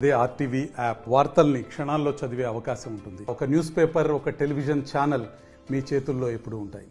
అదే RTV app వార్తల్ని క్షణాల్లో చదివే అవకాశం ఉంటుంది. ఒక న్యూస్ పేపర్, ఒక టెలివిజన్ ఛానల్ మీ చేతుల్లో ఎప్పుడూ ఉంటాయి.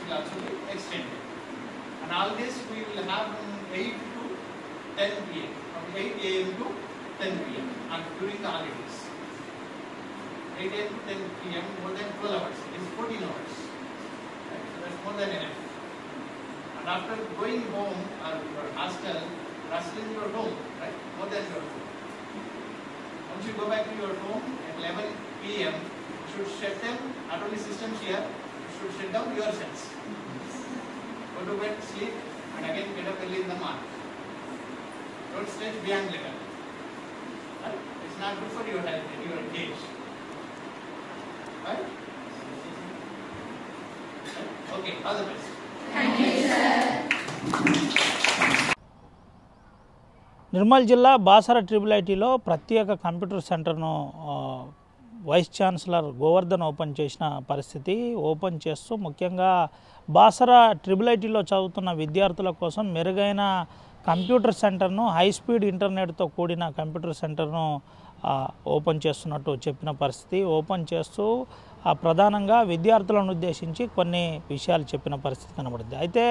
Will also be extended, and all this we will have from 8 to 10 p.m. from 8 a.m. to 10 p.m. and during the holidays. 8 a.m. to 10 p.m. more than 12 hours. It is 14 hours. Right? So that's more than enough. And after going home or your hostel, rustling your home, right? More than your home. Once you go back to your home at 11 p.m., you should shut them. Not only systems here. Should shut down yourselves. Go to bed, sleep, and again get up early in the morning. Don't stretch beyond level. Right? It's not good for your health and your age. Right? Okay, all the best. Thank you, sir. Nirmal జిల్లా Basara triple ఐటీలో ప్రత్యేక computer సెంటర్ను vice chancellor Govardhan open చేసిన పరిస్థితి. Open చేస్తూ ముఖ్యంగా Basara triple ఐటీలో చదువుతున్న విద్యార్థుల కోసం మెరుగైన కంప్యూటర్ సెంటర్ను, హై స్పీడ్ ఇంటర్నెట్తో కూడిన కంప్యూటర్ సెంటర్ను ఓపెన్ చేస్తున్నట్టు చెప్పిన పరిస్థితి. ఓపెన్ చేస్తూ ప్రధానంగా విద్యార్థులను ఉద్దేశించి కొన్ని విషయాలు చెప్పిన పరిస్థితి కనబడింది. అయితే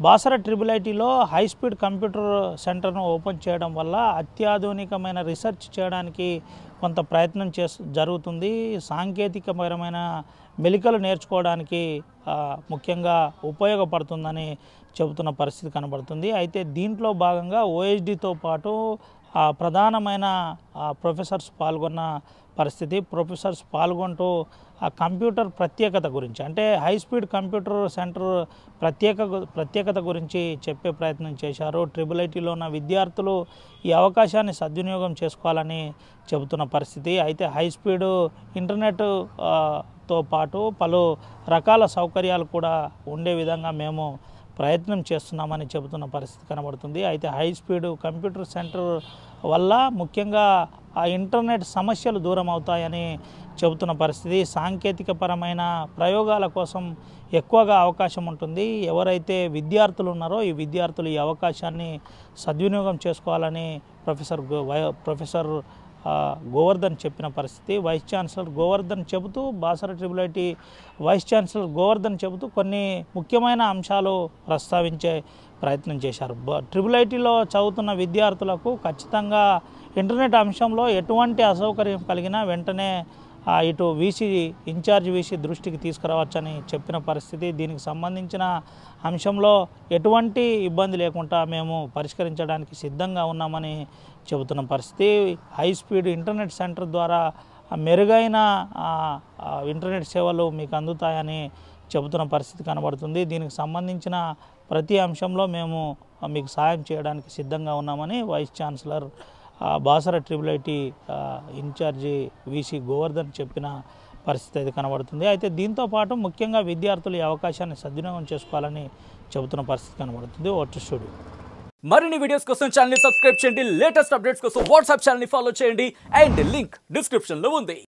బాసర ట్రిపుల్ ఐటీలో హై స్పీడ్ కంప్యూటర్ సెంటర్ను ఓపెన్ చేయడం వల్ల అత్యాధునికమైన రీసెర్చ్ చేయడానికి కొంత ప్రయత్నం జరుగుతుంది. సాంకేతికపరమైన మెలికలు నేర్చుకోవడానికి ముఖ్యంగా ఉపయోగపడుతుందని చెబుతున్న పరిస్థితి కనబడుతుంది. అయితే దీంట్లో భాగంగా ఓఎస్డితో పాటు ప్రధానమైన ప్రొఫెసర్స్ పాల్గొన్న పరిస్థితి. ప్రొఫెసర్స్ పాల్గొంటూ ఆ కంప్యూటర్ ప్రత్యేకత గురించి, అంటే హై స్పీడ్ కంప్యూటర్ సెంటర్ ప్రత్యేకత గురించి చెప్పే ప్రయత్నం చేశారు. ట్రిపుల్ ఐటీలో ఉన్న విద్యార్థులు ఈ అవకాశాన్ని సద్వినియోగం చేసుకోవాలని చెబుతున్న పరిస్థితి. అయితే హై స్పీడ్ ఇంటర్నెట్తో పాటు పలు రకాల సౌకర్యాలు కూడా ఉండే విధంగా మేము ప్రయత్నం చేస్తున్నామని చెబుతున్న పరిస్థితి కనబడుతుంది. అయితే హై స్పీడ్ కంప్యూటర్ సెంటర్ వల్ల ముఖ్యంగా ఆ ఇంటర్నెట్ సమస్యలు దూరం అవుతాయని చెబుతున్న పరిస్థితి. సాంకేతికపరమైన ప్రయోగాల కోసం ఎక్కువగా అవకాశం ఉంటుంది. ఎవరైతే విద్యార్థులు ఉన్నారో ఈ విద్యార్థులు ఈ అవకాశాన్ని సద్వినియోగం చేసుకోవాలని ప్రొఫెసర్ గోవర్ధన్ చెప్పిన పరిస్థితి. వైస్ ఛాన్సలర్ గోవర్ధన్ చెబుతూ, Basara triple IT vice chancellor Govardhan చెబుతూ కొన్ని ముఖ్యమైన అంశాలు ప్రస్తావించే ప్రయత్నం చేశారు. ట్రిపుల్ ఐటీలో చదువుతున్న విద్యార్థులకు ఖచ్చితంగా ఇంటర్నెట్ అంశంలో ఎటువంటి అసౌకర్యం కలిగినా వెంటనే ఇటు ఇన్ఛార్జ్ వీసీ దృష్టికి తీసుకురావచ్చని చెప్పిన పరిస్థితి. దీనికి సంబంధించిన అంశంలో ఎటువంటి ఇబ్బంది లేకుండా మేము పరిష్కరించడానికి సిద్ధంగా ఉన్నామని చెబుతున్న పరిస్థితి. హై స్పీడ్ ఇంటర్నెట్ సెంటర్ ద్వారా మెరుగైన ఇంటర్నెట్ సేవలు మీకు అందుతాయని చెబుతున్న పరిస్థితి కనబడుతుంది. దీనికి సంబంధించిన ప్రతి అంశంలో మేము మీకు సాయం చేయడానికి సిద్ధంగా ఉన్నామని vice chancellor Basara triple IT ఇన్ఛార్జి వీసీ గోవర్ధన్ చెప్పిన పరిస్థితి అయితే కనబడుతుంది. అయితే దీంతో పాటు ముఖ్యంగా విద్యార్థులు ఈ అవకాశాన్ని సద్వినియోగం చేసుకోవాలని చెబుతున్న పరిస్థితి కనబడుతుంది. Vote studio. మరిన్ని వీడియోస్ కోసం ఛానల్ ని సబ్స్క్రైబ్ చేయండి. లేటెస్ట్ అప్డేట్స్ కోసం వాట్సాప్ ఛానల్ ని ఫాలో చేయండి. అండ్ లింక్ డిస్క్రిప్షన్ లో ఉంది.